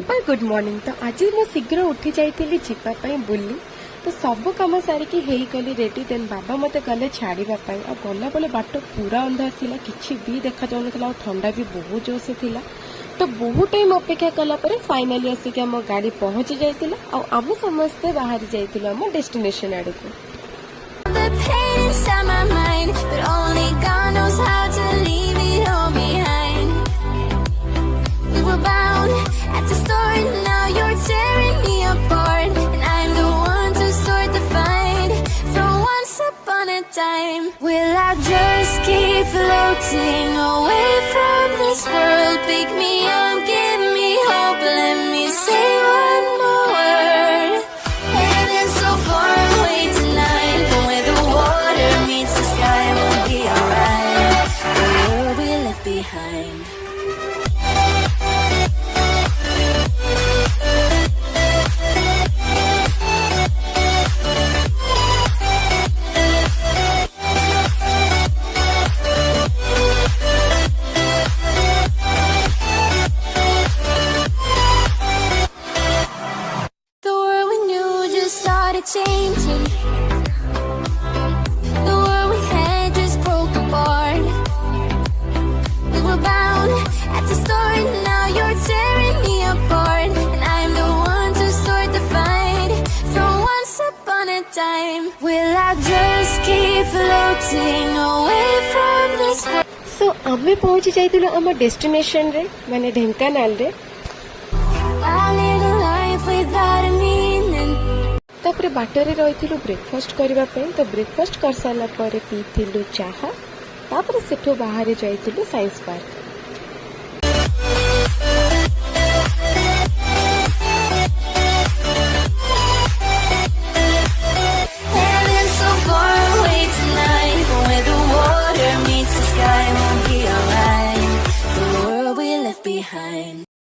Simple good morning. तो आज मैं शीघ्र उठी जाइए जीवाई बुली तो सब कम सारिकी गली रेडी। देन बाबा मत गले छाड़ापी आ गला बेले बाट पूरा अंधार थिला, किछि भी देखा जाऊ ना, ठंडा भी बहुत जोर से थिला। तो बहुत टाइम अपेक्षा कला पर फाइनली आसिक आम गाड़ी पहुंची जाइतिला आ आम समस्ते बाहरी जाइतिला आम डेस्टिनेशन आड़ को। Time. Will I just keep floating away from this world? Pick me up, give me hope, let me say one more word. Heaven so far away tonight, but where the water meets the sky, we'll be alright. The world we left behind. Changing. The world we had just broke apart. We were bound at the start, now you're tearing me apart. And I'm the one to start the fight from once upon a time. Will I just keep floating away from this world? So आमे पहुंची जाइतिलो आम destination रे माने ढेंकानाल रे। I live a life without a meaning. तापरे water रही breakfast करने। तो ब्रेकफास्ट कर सारा पर पीलु चाहा, तापर सेठू बाहर जाइलु साइंस पार्क।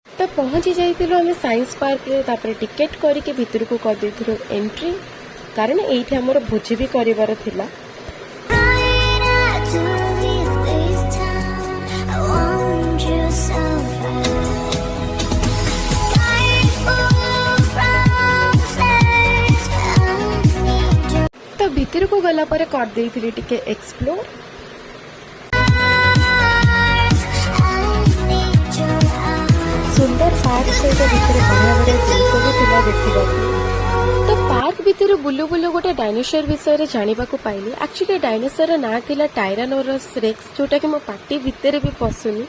तो पहुंची जाइलु आम साइंस पार्क रे। तापर टिकेट करके भितर को कर देथिलु एंट्री, कारण एठी हमर भोजी भी करिवार थिला। तो भितर को गला पर कर देथिलि टिके एक्सप्लोर। सुंदर पार्क सहित भितर बढ़िया बढ़िया जिनस भी देखा। तो पार्क भितर बुलू बुलू गोटे डायनोसर विषय जाना पाइली। एक्चुअली डायनोसर ना थिला टायरानोसरस रेक्स, जोटा कि मो पार्टी भितर भी पसुनी।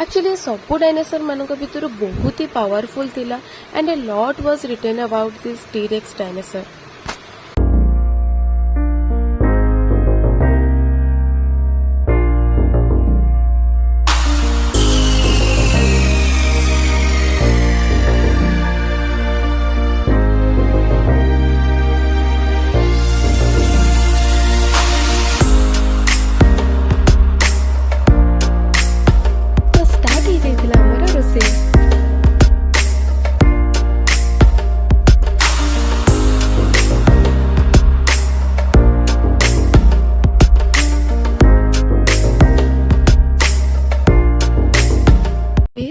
एक्चुअली सब डायनोसर मान भितर बहुत ही पावरफुल थिला and a lot was written about this T rex dinosaur.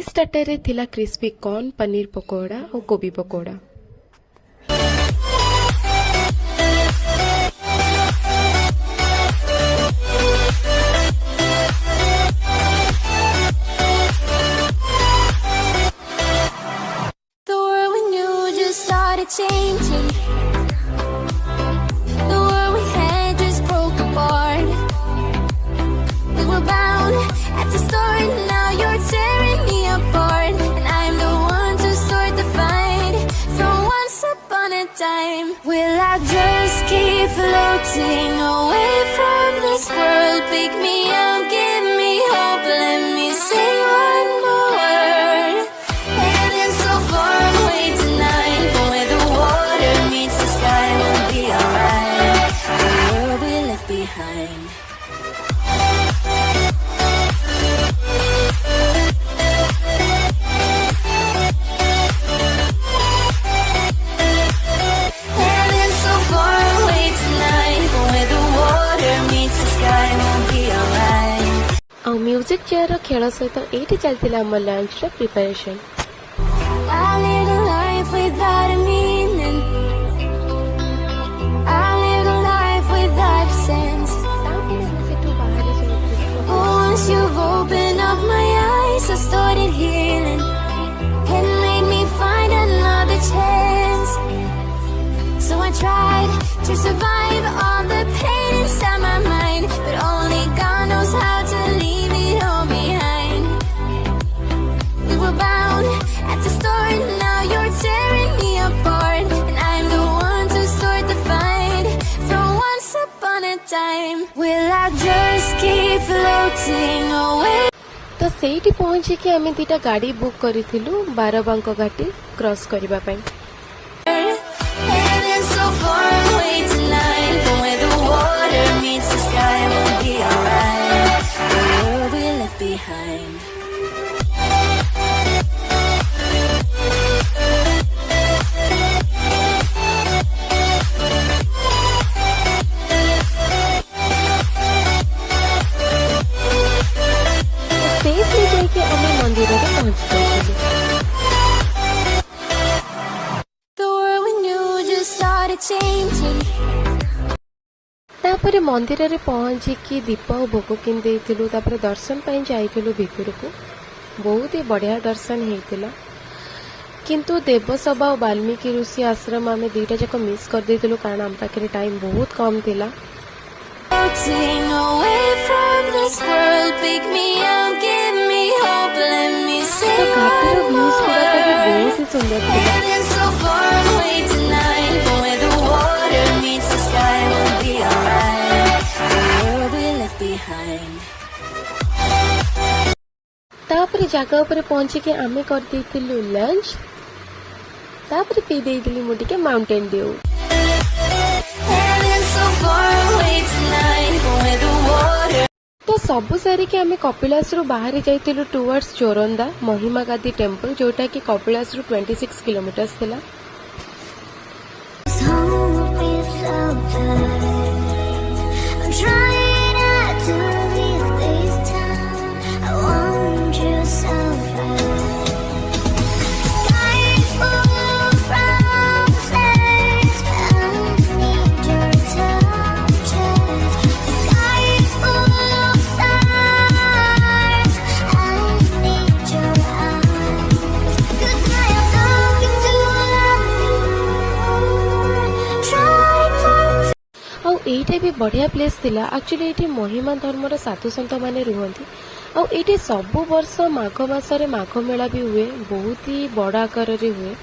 Starter रे थिला क्रिस्पी कॉर्न, पनीर पकोड़ा और गोभी pakora. The world we knew just started changing. The world we had just broke apart. We were bound at the start, now you're tearing me apart. And I'm the one to start the fight from once upon a time. Will I just keep floating away from this world? Pick me up, give me hope, let me say one more word. Heaven so far away tonight, but where the water meets the sky, we'll be alright. The world we left behind. Music chair खेल सहित ये चलता आम lunch preparation. without a meaning. I lived a life without a sense. Once you've opened up my eyes, I started healing. It made me find another chance. So I tried to survive all the pain inside my mind, but only God knows how to leave it all behind. We were bound at the start, now you're tearing me apart, and I'm the one to start the fight. From once upon a time, will I just keep floating away? तो ସେଇଠି ପହଞ୍ଚିକି ଆମେ ଦିଟା ଗାଡ଼ି book କରିଥିଲୁ ବାରବାଙ୍କ ଘାଟି cross କରିବା ପାଇଁ। Heaven's so far away tonight, but where the water meets the sky, we'll be alright. The world we left behind. Safely जाके ଆମେ ମନ୍ଦିରରେ ପହଞ୍ଚି ଯାଇଥିଲୁ। The world we knew just started changing. ତାପରେ ମନ୍ଦିରରେ ପହଞ୍ଚିକି ଦୀପ ଆଉ ଭୋଗ କିଣି ଦେଇଥିଲୁ। ତାପରେ ଦର୍ଶନ ପାଇଁ ଯାଇଥିଲୁ ଭିତରକୁ। ବହୁତ ହି ବଢ଼ିଆ ଦର୍ଶନ ହେଇଥିଲା। କିନ୍ତୁ ଦେବସଭା ଆଉ ବାଲ୍ମୀକି ଋଷି ଆଶ୍ରମ ଆମେ ଦୁଇଟା ଯାକ ମିସ୍ କରିଦେଇଥିଲୁ କାରଣ ଆମ ପାଖରେ ଟାଇମ୍ ବହୁତ କମ୍ ଥିଲା। Floating away from this world, pick me up, give me hope, let me ତ sail ଘାଟିର on ଭ୍ୟୁଜ୍ ଗୁଡ଼ାକ ବି ବହୁତ ହି ସୁନ୍ଦର ଥିଲା। Heaven's so far away tonight, but where the water meets the sky, we'll be alright. The world we left behind. ତାପରେ ଜାଗା ଉପରେ ପହଞ୍ଚିକି ଆମେ କରିଦେଇଥିଲୁ ଲଞ୍ଚ। ତାପରେ ପିଇ ଦେଇଥିଲି ମୁଁ ଟିକେ Mountain Dew. Heaven's so far away tonight, but where the water ତ ସବୁ ସାରିକି ଆମେ କପିଳାସରୁ ବାହାରି ଯାଇଥିଲୁ ଟୁୱାର୍ଡସ୍ ଚୋରନ୍ଦା ମହିମା ଗାଦି ଟେମ୍ପଲ, ଯୋଉଟାକି କପିଳାସରୁ 26 କିଲୋମିଟର୍ସ ଥିଲା। hope is out there. I'm trying not to leave this town. I want you so bad. Sky is full of roses. I need your touches. Sky is full of stars. I need your eyes. 'Cause I am talking to you. Try to ଆଉ ଏଇଟା ବି ବଢ଼ିଆ place ଥିଲା। Actually ଏଇଠି ମହିମା ଧର୍ମର ସାଧୁସନ୍ଥ ମାନେ ରୁହନ୍ତି। ଆଉ ଏଇଠି ସବୁ ବର୍ଷ ମାଘ ମାସରେ ମାଘ ମେଳା ବି ହୁଏ, ବହୁତ ହି ବଡ଼ ଆକାରରେ ହୁଏ।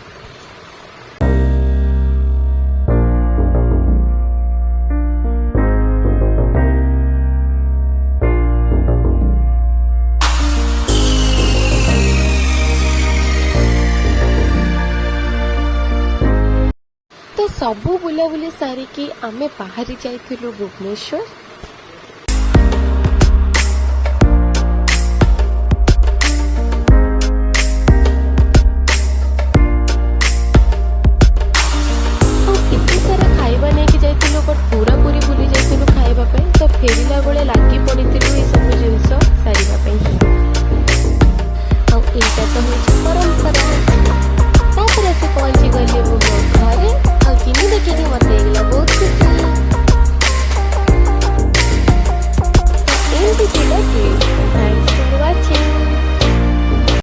ତ ସବୁ ବୁଲାବୁଲି ସାରିକି ଆମେ ବାହାରି ଯାଇଥିଲୁ ଭୁବନେଶ୍ୱର। ଆଉ ଏତେ ସାରା ଖାଇବା ନେଇକି ଯାଇଥିଲୁ, ବଟ୍ ପୁରାପୁରି ଭୁଲି ଯାଇଥିଲୁ ଖାଇବା ପାଇଁ। ତ ଫେରିଲା ବେଳେ